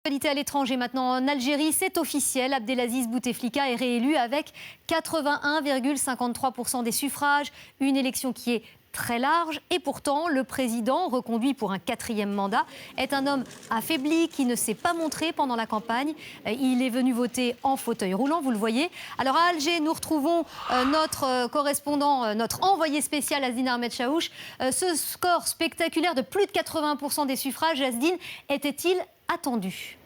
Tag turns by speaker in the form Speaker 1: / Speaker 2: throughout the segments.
Speaker 1: Actualité à l'étranger maintenant en Algérie, c'est officiel. Abdelaziz Bouteflika est réélu avec 81,53% des suffrages. Une élection qui est très large et pourtant le président, reconduit pour un 4e mandat, est un homme affaibli qui ne s'est pas montré pendant la campagne. Il est venu voter en fauteuil roulant, vous le voyez. Alors à Alger, nous retrouvons notre correspondant, notre envoyé spécial Asdine Ahmed Chaouch. Ce score spectaculaire de plus de 80% des suffrages, Asdine, était-il attendu?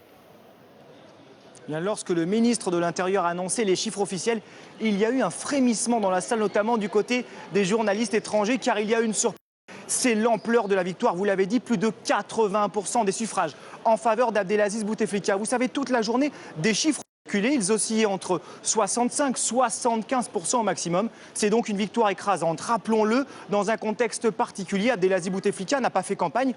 Speaker 2: Bien, lorsque le ministre de l'Intérieur a annoncé les chiffres officiels, il y a eu un frémissement dans la salle, notamment du côté des journalistes étrangers, car il y a eu une surprise. C'est l'ampleur de la victoire, vous l'avez dit, plus de 80% des suffrages en faveur d'Abdelaziz Bouteflika. Vous savez, toute la journée, des chiffres reculés, ils oscillaient entre 65 et 75% au maximum. C'est donc une victoire écrasante. Rappelons-le, dans un contexte particulier, Abdelaziz Bouteflika n'a pas fait campagne.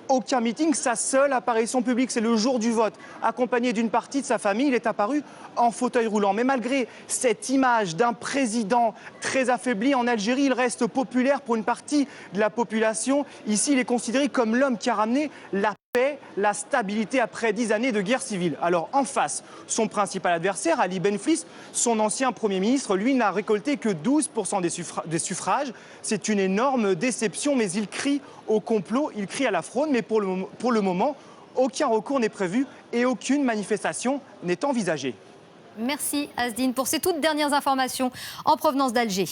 Speaker 2: Aucun meeting, sa seule apparition publique, c'est le jour du vote. Accompagné d'une partie de sa famille, il est apparu en fauteuil roulant. Mais malgré cette image d'un président très affaibli en Algérie, il reste populaire pour une partie de la population. Ici, il est considéré comme l'homme qui a ramené la paix, la stabilité après 10 années de guerre civile. Alors en face, son principal adversaire, Ali Benflis, son ancien Premier ministre, lui n'a récolté que 12% des suffrages. C'est une énorme déception, mais il crie au complot, il crie à la fraude. Mais pour le moment, aucun recours n'est prévu et aucune manifestation n'est envisagée.
Speaker 1: Merci Asdine pour ces toutes dernières informations en provenance d'Alger.